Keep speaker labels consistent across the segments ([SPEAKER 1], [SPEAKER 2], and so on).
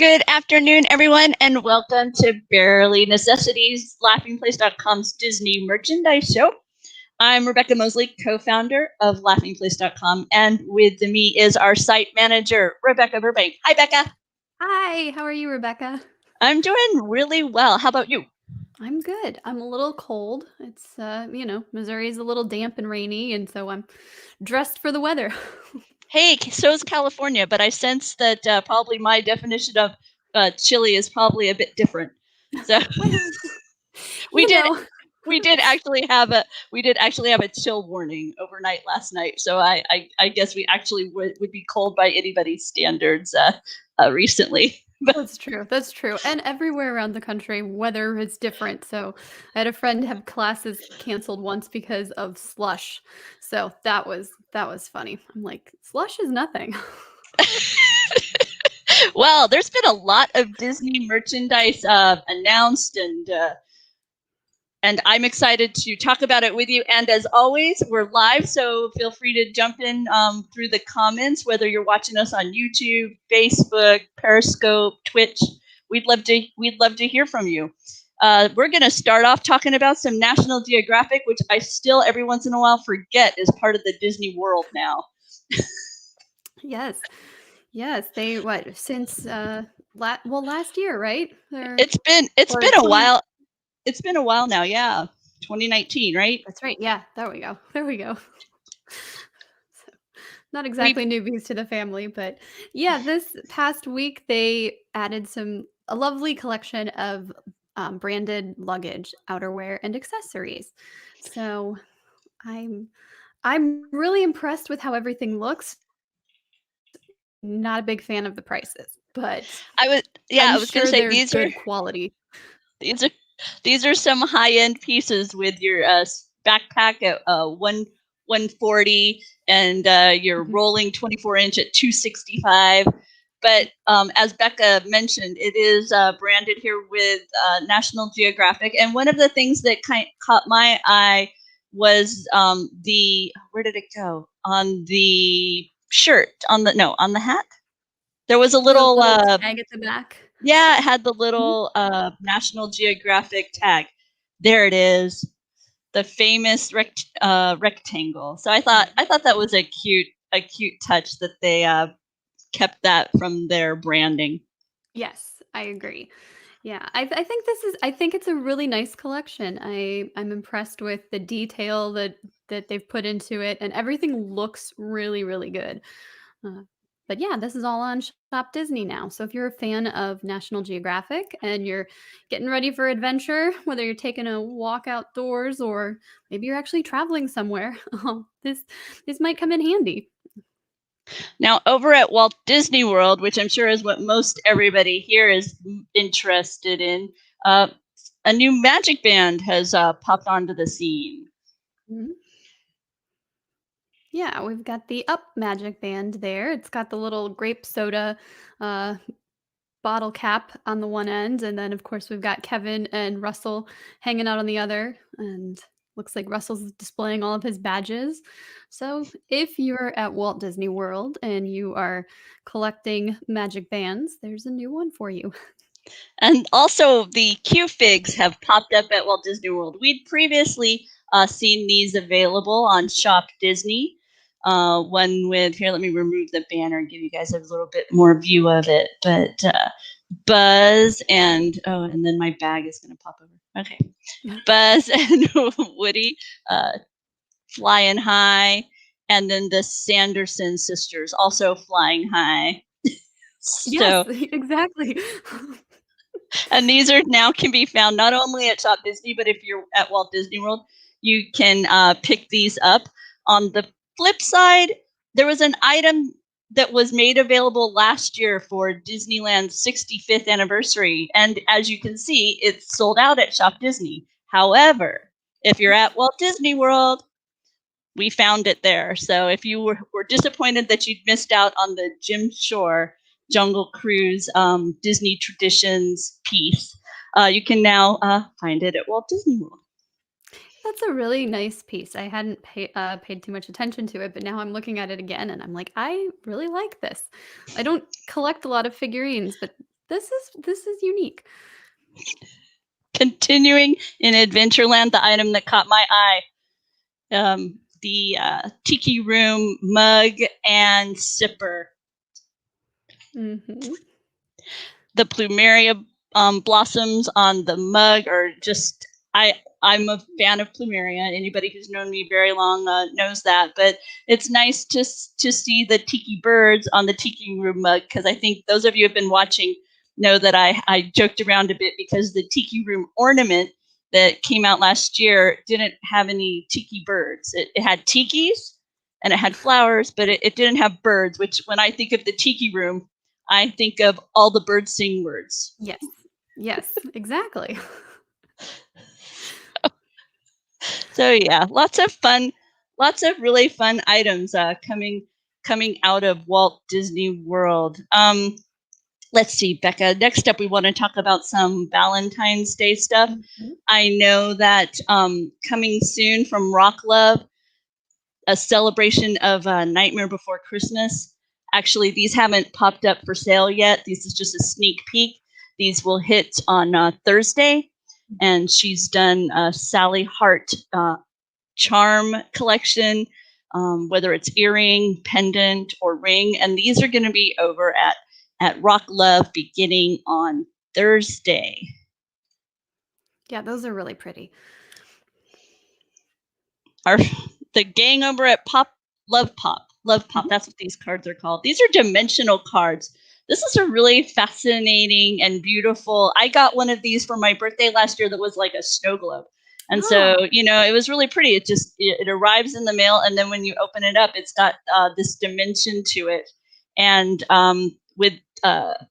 [SPEAKER 1] Good afternoon, everyone, and welcome to Barely Necessities, LaughingPlace.com's Disney merchandise show. I'm Rebekah Mosley, co-founder of LaughingPlace.com, and with me is our site manager, Rebekah Burbank. Hi, Bekah.
[SPEAKER 2] Hi, how are you, Rebekah?
[SPEAKER 1] I'm doing really well. How about you?
[SPEAKER 2] I'm good. I'm a little cold. It's, Missouri is a little damp and rainy, and so I'm dressed for the weather.
[SPEAKER 1] Hey, so is California, but I sense that probably my definition of chilly is probably a bit different. So
[SPEAKER 2] Well,
[SPEAKER 1] we
[SPEAKER 2] you
[SPEAKER 1] did
[SPEAKER 2] know,
[SPEAKER 1] we did actually have a chill warning overnight last night. So I guess we actually would be cold by anybody's standards recently.
[SPEAKER 2] that's true. That's true. And everywhere around the country, weather is different. So I had a friend have classes canceled once because of slush. So that was funny. I'm like, slush is nothing.
[SPEAKER 1] Well, there's been a lot of Disney merchandise announced, and I'm excited to talk about it with you. And as always, we're live, so feel free to jump in through the comments, whether you're watching us on YouTube, Facebook, Periscope, Twitch. We'd love to hear from you. We're going to start off talking about some National Geographic, which I still every once in a while forget is part of the Disney World now.
[SPEAKER 2] Yes, they since last year, right?
[SPEAKER 1] It's been a while. It's been a while now, yeah. 2019, right?
[SPEAKER 2] That's right. Yeah, there we go. So, not exactly newbies to the family, but yeah, this past week they added a lovely collection of branded luggage, outerwear, and accessories. So I'm really impressed with how everything looks. Not a big fan of the prices, but
[SPEAKER 1] I was
[SPEAKER 2] I'm
[SPEAKER 1] going to
[SPEAKER 2] sure
[SPEAKER 1] say
[SPEAKER 2] they're good quality.
[SPEAKER 1] these are some high end pieces with your backpack at 140 and your rolling 24-inch at 265. But as Bekah mentioned, it is branded here with National Geographic. And one of the things that caught my eye was where did it go? On the shirt, on the hat. There was a
[SPEAKER 2] The
[SPEAKER 1] little
[SPEAKER 2] tag at the back.
[SPEAKER 1] yeah, it had the little National Geographic tag. There it is, the famous rectangle. So I thought that was a cute touch that they kept that from their branding.
[SPEAKER 2] Yes, I agree. Yeah, I think it's a really nice collection. I'm impressed with the detail that they've put into it, and everything looks really, really good. Uh, but yeah, this is all on Shop Disney now. So if you're a fan of National Geographic and you're getting ready for adventure, whether you're taking a walk outdoors or maybe you're actually traveling somewhere, this might come in handy.
[SPEAKER 1] Now, over at Walt Disney World, which I'm sure is what most everybody here is interested in, a new Magic Band has popped onto the scene.
[SPEAKER 2] Mm-hmm. Yeah, we've got the Up Magic Band there. It's got the little grape soda uh, bottle cap on the one end, and then of course we've got Kevin and Russell hanging out on the other, and looks like Russell's displaying all of his badges. So if you're at Walt Disney World and you are collecting magic bands, there's a new one for you.
[SPEAKER 1] And also the Q-Figs have popped up at Walt Disney World. We'd previously seen these available on Shop Disney. One with, here, let me remove the banner and give you guys a little bit more view of it. But Buzz and then my bag is going to pop over. Okay. Buzz and Woody flying high. And then the Sanderson sisters also flying high.
[SPEAKER 2] Yes, exactly.
[SPEAKER 1] And these are now can be found not only at Shop Disney, but if you're at Walt Disney World, you can pick these up. On the flip side, there was an item that was made available last year for Disneyland's 65th anniversary. And as you can see, it's sold out at Shop Disney. However, if you're at Walt Disney World, we found it there. So if you were disappointed that you'd missed out on the Jim Shore Jungle Cruise Disney Traditions piece, you can now find it at Walt Disney World.
[SPEAKER 2] That's a really nice piece. I hadn't paid too much attention to it, but now I'm looking at it again and I'm like, I really like this. I don't collect a lot of figurines, but this is unique.
[SPEAKER 1] Continuing in Adventureland, the item that caught my eye, the Tiki Room mug and sipper.
[SPEAKER 2] Mm-hmm.
[SPEAKER 1] The plumeria blossoms on the mug are just, I'm a fan of plumeria. Anybody who's known me very long knows that. But it's nice to see the tiki birds on the Tiki Room mug, because I think those of you who have been watching know that I joked around a bit because the Tiki Room ornament that came out last year didn't have any tiki birds. It had tikis and it had flowers, but it didn't have birds, which when I think of the Tiki Room, I think of all the birds sing words.
[SPEAKER 2] Yes. Yes, exactly.
[SPEAKER 1] So yeah, lots of really fun items coming out of Walt Disney World. Let's see, Bekah. Next up, we want to talk about some Valentine's Day stuff.
[SPEAKER 2] Mm-hmm.
[SPEAKER 1] I know that coming soon from RockLove, a celebration of Nightmare Before Christmas. Actually, these haven't popped up for sale yet. This is just a sneak peek. These will hit on Thursday, and she's done Sally Hart charm collection, whether it's earring, pendant, or ring, and these are going to be over at RockLove beginning on Thursday.
[SPEAKER 2] Yeah, those are really pretty.
[SPEAKER 1] The gang over at Lovepop,
[SPEAKER 2] Mm-hmm.
[SPEAKER 1] that's what these cards are called. These are dimensional cards. This is a really fascinating and beautiful. I got one of these for my birthday last year that was like a snow globe. And so, it was really pretty. It arrives in the mail, and then when you open it up, it's got this dimension to it. And with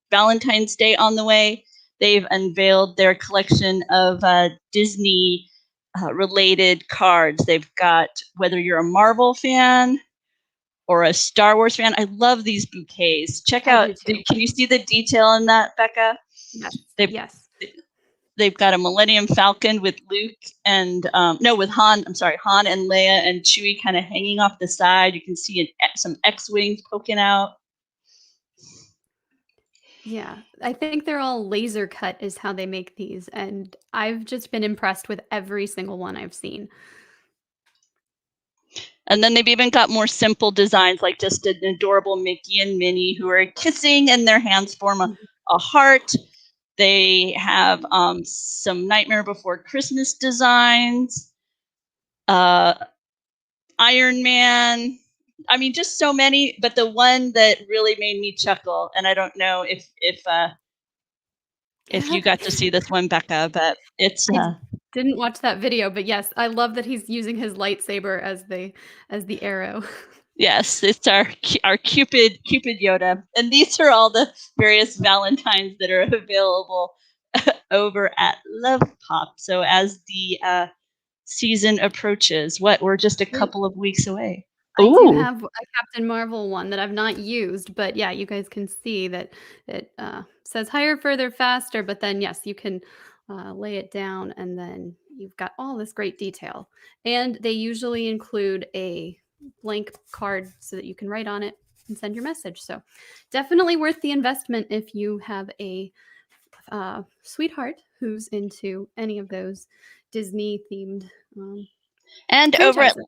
[SPEAKER 1] Valentine's Day on the way, they've unveiled their collection of Disney related cards. They've got, whether you're a Marvel fan or a Star Wars fan, I love these bouquets. Check out, can you see the detail in that, Bekah?
[SPEAKER 2] Yes.
[SPEAKER 1] Yes. They've got a Millennium Falcon with Luke and with Han. I'm sorry, Han and Leia and Chewie kind of hanging off the side. You can see some X-wings poking out.
[SPEAKER 2] Yeah, I think they're all laser cut is how they make these, and I've just been impressed with every single one I've seen.
[SPEAKER 1] And then they've even got more simple designs, like just an adorable Mickey and Minnie who are kissing and their hands form a heart. They have some Nightmare Before Christmas designs, Iron Man. I mean, just so many. But the one that really made me chuckle, and I don't know if you got to see this one, Bekah, but it's.
[SPEAKER 2] I didn't watch that video, but yes, I love that he's using his lightsaber as the arrow.
[SPEAKER 1] Yes, it's our Cupid Yoda, and these are all the various Valentines that are available over at Lovepop. So as the season approaches, we're just a couple of weeks away.
[SPEAKER 2] I do have a Captain Marvel one that I've not used, but yeah, you guys can see that it says higher, further, faster, but then yes, you can lay it down and then you've got all this great detail. And they usually include a blank card so that you can write on it and send your message. So definitely worth the investment if you have a sweetheart who's into any of those Disney themed
[SPEAKER 1] and franchises.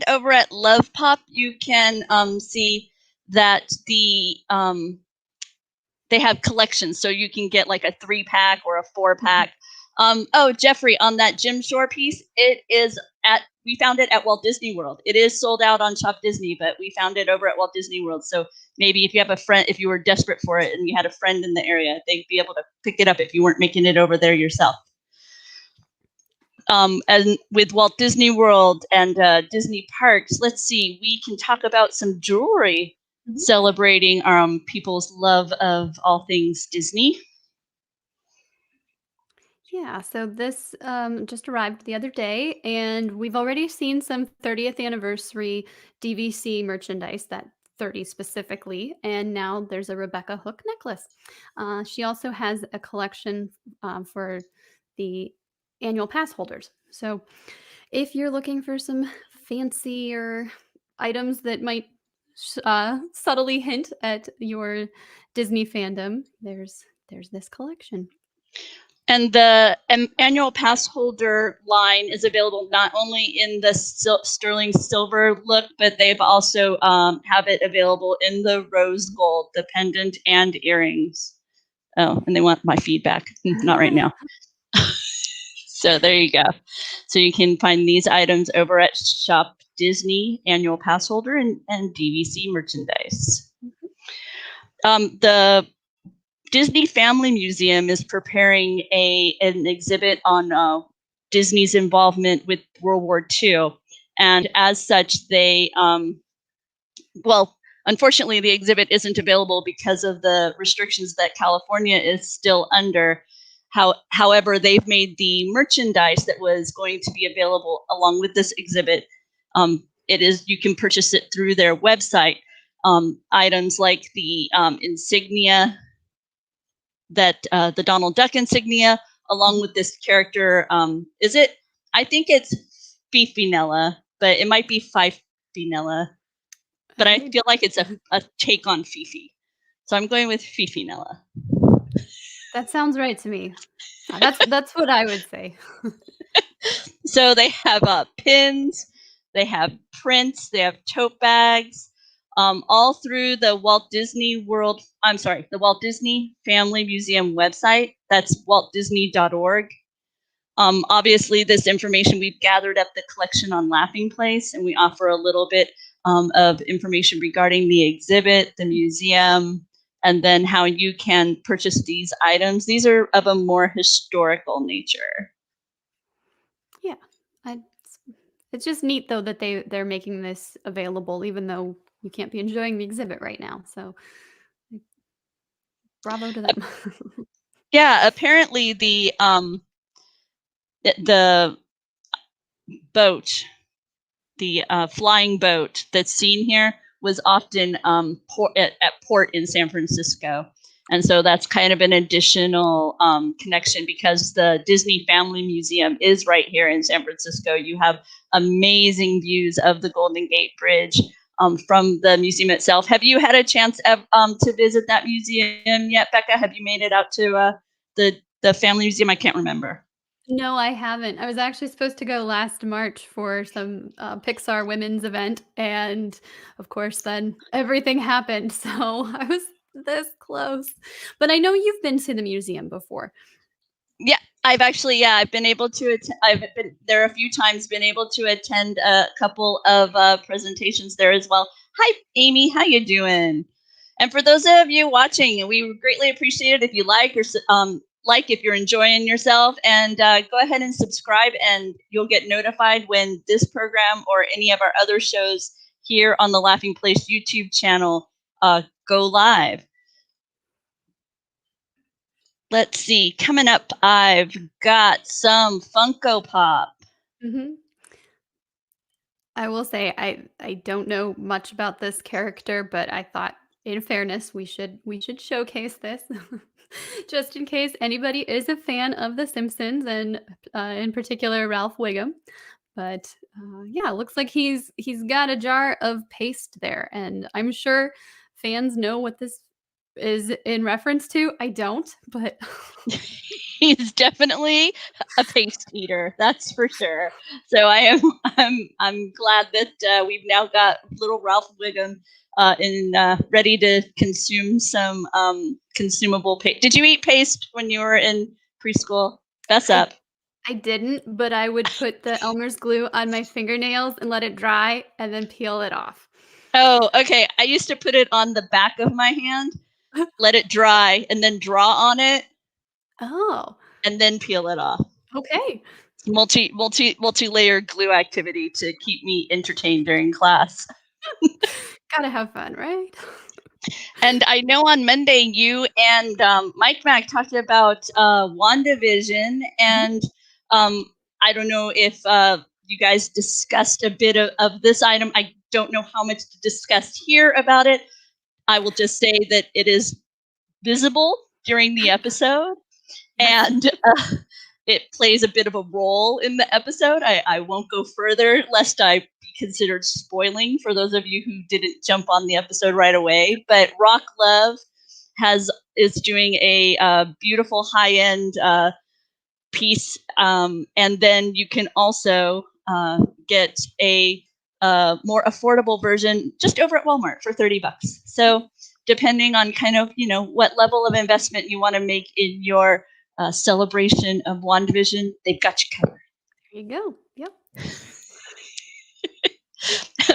[SPEAKER 1] Over at Lovepop, you can see that they have collections, so you can get like a 3-pack or a 4-pack. Jeffrey, on that Jim Shore piece, we found it at Walt Disney World. It is sold out on Shop Disney, but we found it over at Walt Disney World. So maybe if you have a friend, if you were desperate for it and you had a friend in the area, they'd be able to pick it up if you weren't making it over there yourself. And with Walt Disney World and Disney parks, let's see, we can talk about some jewelry celebrating people's love of all things Disney.
[SPEAKER 2] Yeah, so this just arrived the other day, and we've already seen some 30th anniversary DVC merchandise, that 30 specifically, and now there's a Rebekah hook necklace. She also has a collection for the annual pass holders. So if you're looking for some fancier items that might subtly hint at your Disney fandom, there's there's this collection.
[SPEAKER 1] And the annual pass holder line is available not only in the sterling silver look, but they've also have it available in the rose gold, the pendant and earrings. Oh, and they want my feedback. Not right now. So there you go. So you can find these items over at Shop Disney Annual Pass Holder and DVC merchandise. The Disney Family Museum is preparing an exhibit on Disney's involvement with World War II. And as such, they, unfortunately, the exhibit isn't available because of the restrictions that California is still under. However, they've made the merchandise that was going to be available along with this exhibit. You can purchase it through their website. Items like the insignia, that the Donald Duck insignia, along with this character. I think it's Fifinella, but it might be Fifinella. But I feel like it's a take on Fifi. So I'm going with Fifinella.
[SPEAKER 2] That sounds right to me. That's what I would say.
[SPEAKER 1] So they have pins, they have prints, they have tote bags, all through the Walt Disney Family Museum website. That's waltdisney.org. Obviously, this information we've gathered at the collection on Laughing Place, and we offer a little bit of information regarding the exhibit, the museum, and then how you can purchase these items. These are of a more historical nature.
[SPEAKER 2] Yeah, it's just neat though that they're making this available, even though you can't be enjoying the exhibit right now. So, bravo to them.
[SPEAKER 1] Yeah, apparently the boat, the flying boat that's seen here was often at port in San Francisco. And so that's kind of an additional connection because the Disney Family Museum is right here in San Francisco. You have amazing views of the Golden Gate Bridge from the museum itself. Have you had a chance to visit that museum yet, Bekah? Have you made it out to the Family Museum? I can't remember.
[SPEAKER 2] No, I haven't. I was actually supposed to go last March for some Pixar women's event, and of course, then everything happened. So I was this close. But I know you've been to the museum before.
[SPEAKER 1] Yeah, I've been able to I've been there a few times, been able to attend a couple of presentations there as well. Hi, Amy, how you doing? And for those of you watching, we would greatly appreciate it if you if you're enjoying yourself, and go ahead and subscribe, and you'll get notified when this program or any of our other shows here on the Laughing Place YouTube channel go live. Let's see. Coming up, I've got some Funko Pop.
[SPEAKER 2] Mm-hmm. I will say I don't know much about this character, but I thought, in fairness, we should showcase this just in case anybody is a fan of The Simpsons and in particular Ralph Wiggum. But yeah, it looks like he's got a jar of paste there, and I'm sure fans know what this is in reference to. I don't, but
[SPEAKER 1] He's definitely a paste eater, that's for sure. So I'm glad that we've now got little Ralph Wiggum ready to consume some consumable paste. Did you eat paste when you were in preschool? Fess up.
[SPEAKER 2] I didn't, but I would put the Elmer's glue on my fingernails and let it dry and then peel it off.
[SPEAKER 1] Oh, okay. I used to put it on the back of my hand, let it dry, and then draw on it.
[SPEAKER 2] Oh.
[SPEAKER 1] And then peel it off.
[SPEAKER 2] Okay.
[SPEAKER 1] Multi-layer glue activity to keep me entertained during class.
[SPEAKER 2] Gotta have fun, right?
[SPEAKER 1] And I know on Monday you and Mike Mac talked about WandaVision, and I don't know if you guys discussed a bit of this item. I don't know how much to discuss here about it. I will just say that it is visible during the episode, and it plays a bit of a role in the episode. I won't go further lest I be considered spoiling for those of you who didn't jump on the episode right away. But RockLove is doing a beautiful high-end piece, and then you can also get a more affordable version just over at Walmart for $30. So depending on kind of what level of investment you want to make in your celebration of WandaVision, they've got you covered.
[SPEAKER 2] There you go. Yep.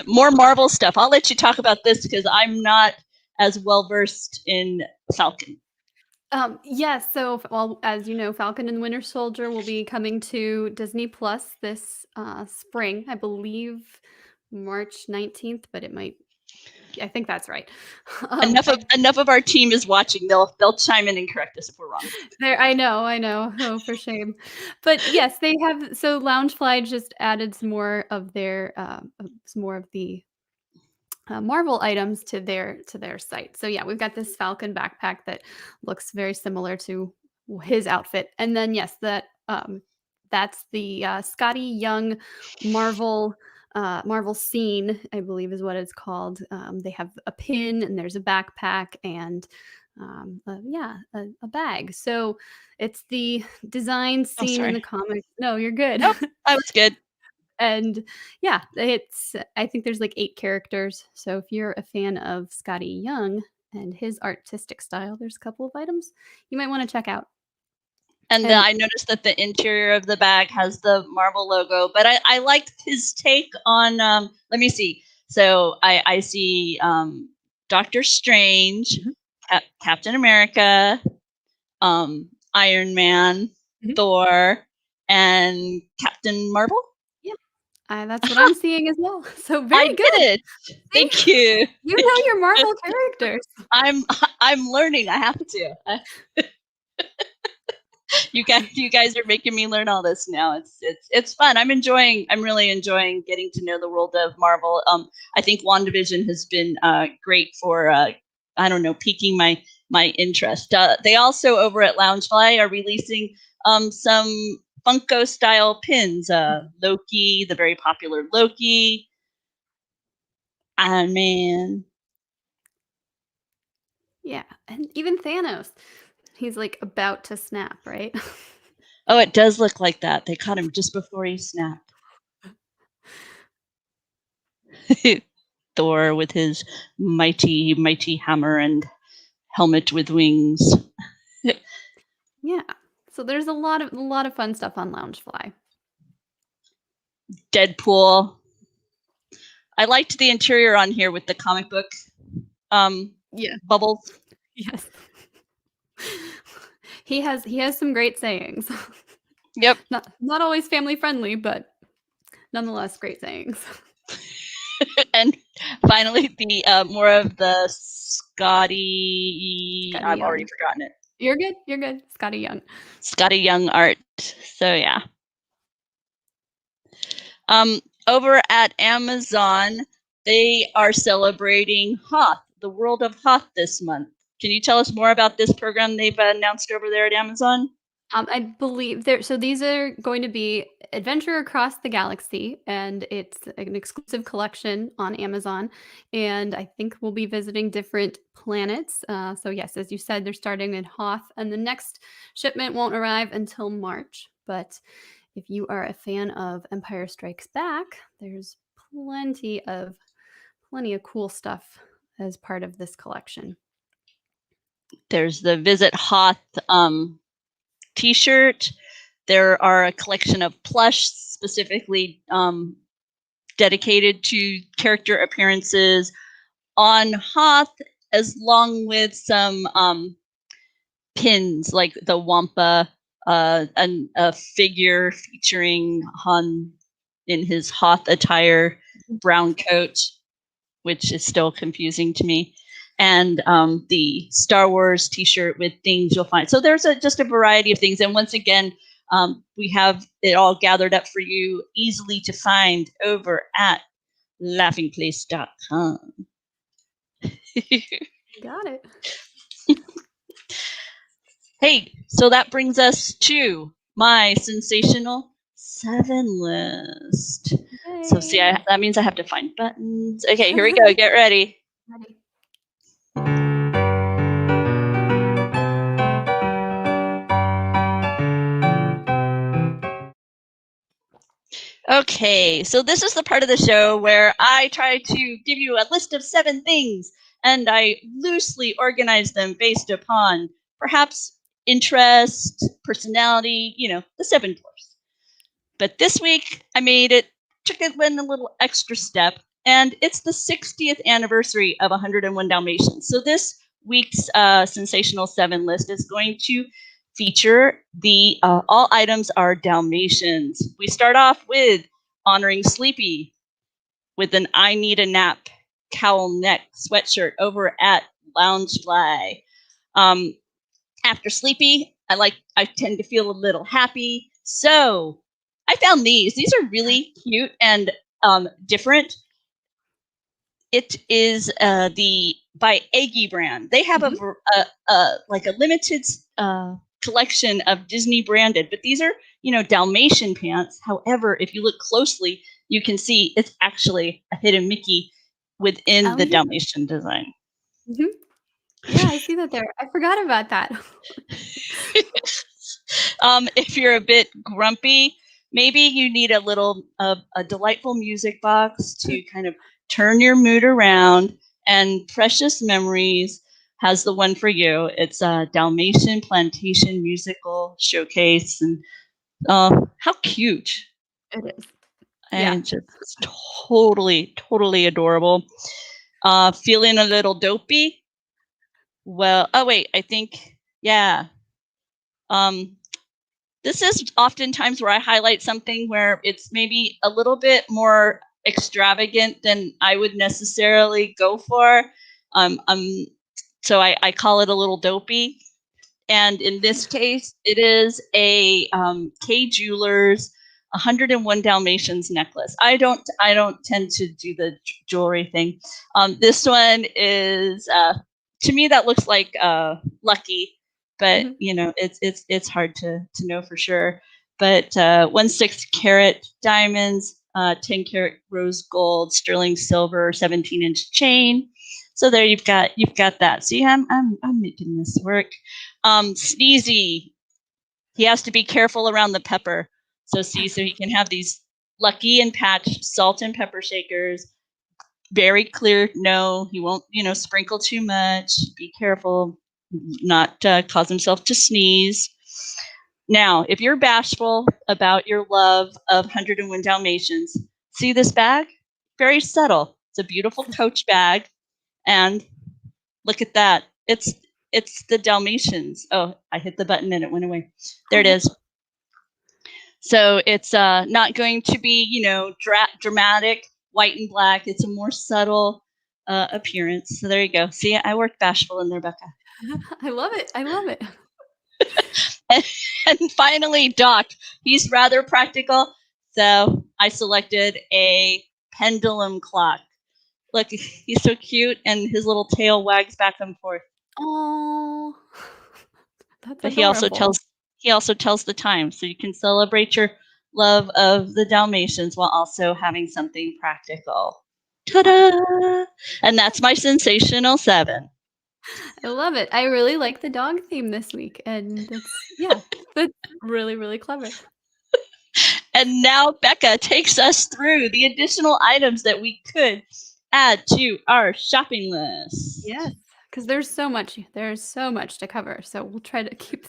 [SPEAKER 1] More Marvel stuff. I'll let you talk about this because I'm not as well versed in Falcon.
[SPEAKER 2] Yes. So, well, as you know, Falcon and the Winter Soldier will be coming to Disney Plus this spring, I believe March 19th, but it might. I think that's right.
[SPEAKER 1] Enough of our team is watching. They'll chime in and correct us if we're wrong.
[SPEAKER 2] I know. Oh, for shame. But yes, they have. So Loungefly just added some more of their Marvel items to their site. So yeah, we've got this Falcon backpack that looks very similar to his outfit, and then yes, that's the Scotty Young Marvel scene, I believe is what it's called. They have a pin and there's a backpack and a bag. So it's the design scene in the comic. No, you're good.
[SPEAKER 1] Nope, I was good.
[SPEAKER 2] And yeah, I think there's like 8 characters. So if you're a fan of Scotty Young and his artistic style, there's a couple of items you might want to check out.
[SPEAKER 1] And I noticed that the interior of the bag has the Marvel logo, but I liked his take on, let me see. So I see Doctor Strange, Captain America, Iron Man, Thor, and Captain Marvel.
[SPEAKER 2] Yeah, that's what I'm seeing as well. So very good.
[SPEAKER 1] Did it. Thank you.
[SPEAKER 2] You know your Marvel characters.
[SPEAKER 1] I'm learning. I have to. You guys are making me learn all this now. It's fun. I'm really enjoying getting to know the world of Marvel. I think WandaVision has been great for piquing my interest. They also over at Loungefly are releasing some Funko style pins. Loki, the very popular Loki, Iron Man.
[SPEAKER 2] Yeah, and even Thanos. He's like about to snap, right?
[SPEAKER 1] Oh, it does look like that. They caught him just before he snapped. Thor with his mighty, mighty hammer and helmet with wings.
[SPEAKER 2] Yeah. So there's a lot of fun stuff on Loungefly.
[SPEAKER 1] Deadpool. I liked the interior on here with the comic book bubbles.
[SPEAKER 2] Yes. He has some great sayings.
[SPEAKER 1] Yep.
[SPEAKER 2] Not always family friendly, but nonetheless great sayings.
[SPEAKER 1] And finally, the more of the Scotty I've
[SPEAKER 2] Young.
[SPEAKER 1] already forgotten it.
[SPEAKER 2] You're good. Scotty Young.
[SPEAKER 1] Scotty Young art. So yeah. Over at Amazon, they are celebrating Hoth, the world of Hoth this month. Can you tell us more about this program they've announced over there at Amazon?
[SPEAKER 2] I believe so these are going to be Adventure Across the Galaxy, and it's an exclusive collection on Amazon. And I think we'll be visiting different planets. So yes, as you said, they're starting in Hoth, and the next shipment won't arrive until March. But if you are a fan of Empire Strikes Back, there's plenty of cool stuff as part of this collection.
[SPEAKER 1] There's the Visit Hoth t-shirt. There are a collection of plush specifically dedicated to character appearances on Hoth, as long with some pins like the Wampa, and a figure featuring Han in his Hoth attire, brown coat, which is still confusing to me, and the Star Wars t-shirt with things you'll find. So there's just a variety of things. And once again, we have it all gathered up for you, easily to find over at laughingplace.com.
[SPEAKER 2] Got it.
[SPEAKER 1] Hey, so that brings us to my Sensational Seven list. Yay. So see, that means I have to find buttons. Okay, here we go. Get ready. Okay, so this is the part of the show where I try to give you a list of 7 things, and I loosely organize them based upon perhaps interest, personality, the 7 dwarfs. But this week I took it one a little extra step, and it's the 60th anniversary of 101 Dalmatians. So this week's Sensational Seven list is going to feature the all items are Dalmatians. We start off with honoring Sleepy with an I Need a Nap cowl neck sweatshirt over at Loungefly. After Sleepy, I tend to feel a little happy. So I found these. These are really cute and different. It is the by Eggy brand. They have a limited collection of Disney branded, but these are Dalmatian pants. However, if you look closely, you can see it's actually a hidden Mickey within the Dalmatian design.
[SPEAKER 2] Mm-hmm. Yeah, I see that there. I forgot about that.
[SPEAKER 1] If you're a bit grumpy, maybe you need a delightful music box to kind of turn your mood around. And Precious Memories has the one for you. It's a Dalmatian Plantation musical showcase, and how cute!
[SPEAKER 2] It is.
[SPEAKER 1] And just totally adorable. Feeling a little dopey? Well, oh wait, I think yeah. This is oftentimes where I highlight something where it's maybe a little bit more extravagant than I would necessarily go for. So I call it a little dopey. And in this case, it is a K Jewelers 101 Dalmatians necklace. I don't tend to do the jewelry thing. This one is to me that looks like Lucky, but it's hard to know for sure. But 1/6 carat diamonds, 10 carat rose gold, sterling silver, 17-inch chain. So there you've got that. See, I'm making this work. Sneezy, he has to be careful around the pepper. So he can have these Lucky and Patch salt and pepper shakers. Very clear, no, he won't, sprinkle too much. Be careful, not cause himself to sneeze. Now, if you're bashful about your love of 101 Dalmatians, see this bag? Very subtle. It's a beautiful Coach bag, and look at that. It's the Dalmatians. Oh, I hit the button and it went away. There it is. So it's not going to be, dramatic, white and black. It's a more subtle appearance. So there you go. See, I worked bashful in there, Bekah.
[SPEAKER 2] I love it. I love it.
[SPEAKER 1] And finally, Doc. He's rather practical. So I selected a pendulum clock. Look, he's so cute, and his little tail wags back and forth.
[SPEAKER 2] Oh, that's
[SPEAKER 1] but
[SPEAKER 2] adorable.
[SPEAKER 1] he also tells the time, so you can celebrate your love of the Dalmatians while also having something practical. Ta-da! And that's my Sensational Seven.
[SPEAKER 2] I love it. I really like the dog theme this week, and that's really, really clever.
[SPEAKER 1] And now Bekah takes us through the additional items that we could add to our shopping list.
[SPEAKER 2] Yes, because there's so much to cover. So we'll try to keep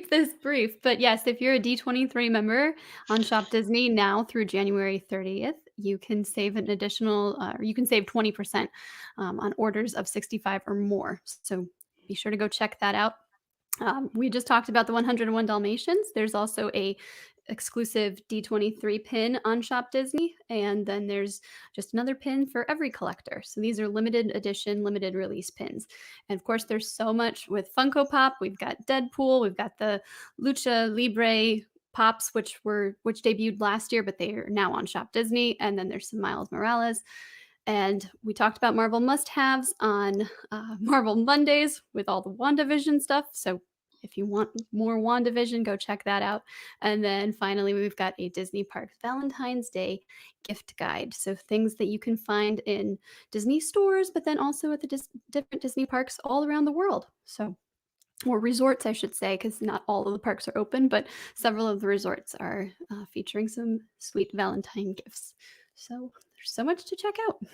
[SPEAKER 2] this brief. But yes, if you're a D23 member on Shop Disney now through January 30th, you can save an additional, you can save 20% on orders of 65 or more. So be sure to go check that out. We just talked about the 101 Dalmatians. There's also a exclusive D23 pin on Shop Disney, and then there's just another pin for every collector. So these are limited edition, limited release pins. And of course, there's so much with Funko Pop. We've got Deadpool, we've got the Lucha Libre Pops, which debuted last year, but they are now on Shop Disney. And then there's some Miles Morales. And we talked about Marvel must-haves on Marvel Mondays with all the WandaVision stuff. So if you want more WandaVision, go check that out. And then finally, we've got a Disney Park Valentine's Day gift guide. So things that you can find in Disney stores, but then also at the different Disney parks all around the world. So or resorts, I should say, because not all of the parks are open, but several of the resorts are featuring some sweet Valentine gifts. So there's so much to check out.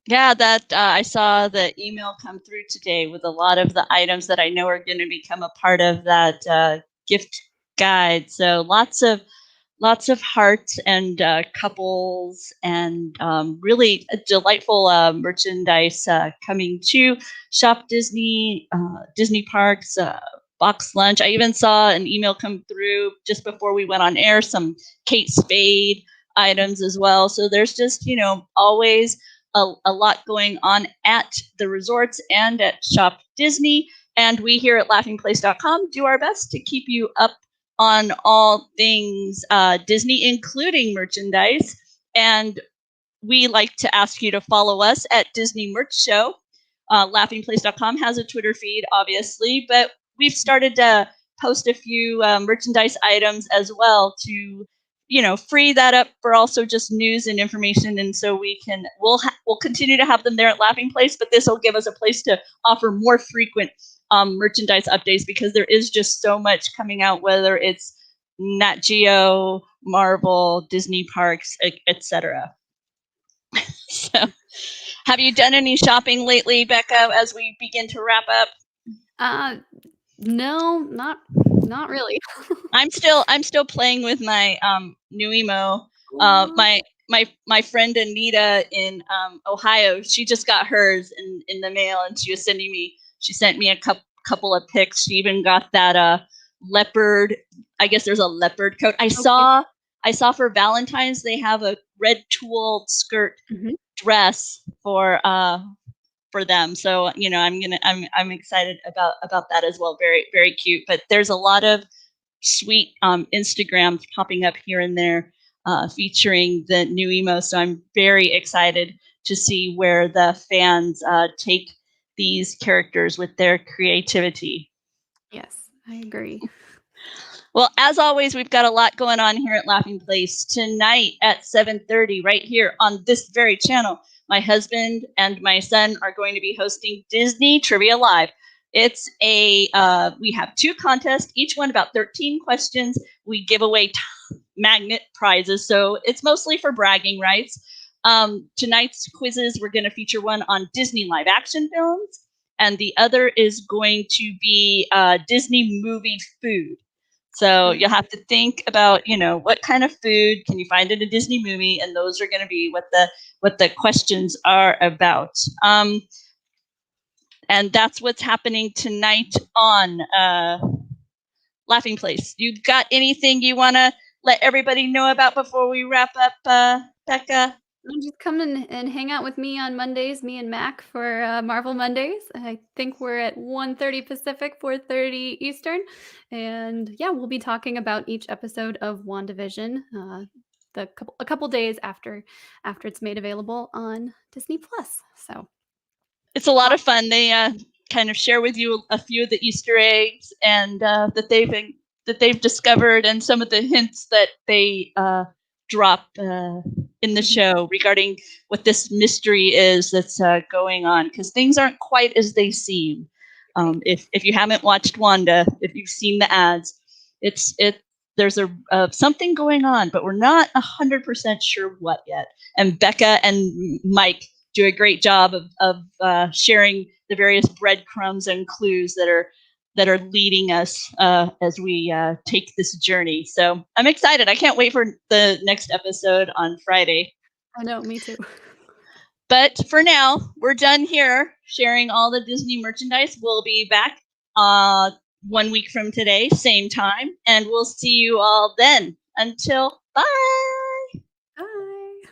[SPEAKER 1] Yeah, that I saw the email come through today with a lot of the items that I know are going to become a part of that gift guide. So lots of hearts and couples and really delightful merchandise coming to Shop Disney, Disney Parks, box lunch. I even saw an email come through just before we went on air, some Kate Spade items as well. So there's just, always a lot going on at the resorts and at Shop Disney. And we here at laughingplace.com do our best to keep you up on all things Disney, including merchandise. And we like to ask you to follow us at Disney Merch Show. Laughingplace.com has a Twitter feed, obviously, but we've started to post a few merchandise items as well to, free that up for also just news and information. And so we'll continue to have them there at Laughing Place, but this will give us a place to offer more frequent merchandise updates because there is just so much coming out, whether it's Nat Geo, Marvel, Disney parks, etc. So, have you done any shopping lately, Bekah, as we begin to wrap up?
[SPEAKER 2] No, not really.
[SPEAKER 1] I'm still playing with my new emo. My friend Anita in Ohio, she just got hers in the mail, and she sent me a couple of pics. She even got that leopard. I guess there's a leopard coat. I saw for Valentine's they have a red tulle skirt dress for them. So I'm excited about that as well. Very, very cute. But there's a lot of sweet Instagrams popping up here and there featuring the new emo. So I'm very excited to see where the fans take these characters with their creativity.
[SPEAKER 2] Yes, I agree.
[SPEAKER 1] Well, as always, we've got a lot going on here at Laughing Place. Tonight at 7:30, right here on this very channel, my husband and my son are going to be hosting Disney Trivia Live. It's we have 2 contests, each one about 13 questions. We give away magnet prizes, so it's mostly for bragging rights. Tonight's quizzes, we're going to feature one on Disney live action films, and the other is going to be Disney movie food. So you'll have to think about, what kind of food can you find in a Disney movie, and those are going to be what the questions are about. And that's what's happening tonight on Laughing Place. You got anything you want to let everybody know about before we wrap up, Bekah?
[SPEAKER 2] Just come and hang out with me on Mondays, me and Mac, for Marvel Mondays. I think we're at 1:30 Pacific, 4:30 Eastern. And yeah, we'll be talking about each episode of WandaVision a couple days after it's made available on Disney Plus. So
[SPEAKER 1] it's a lot of fun. They kind of share with you a few of the Easter eggs and that they've discovered, and some of the hints that they drop in the show regarding what this mystery is that's going on, because things aren't quite as they seem. If you haven't watched Wanda, if you've seen the ads, there's something going on, but we're not 100% sure what yet. And Bekah and Mike do a great job of sharing the various breadcrumbs and clues that are leading us as we take this journey. So I'm excited. I can't wait for the next episode on Friday.
[SPEAKER 2] I know, me too.
[SPEAKER 1] But for now, we're done here sharing all the Disney merchandise. We'll be back 1 week from today, same time, and we'll see you all then. Until bye.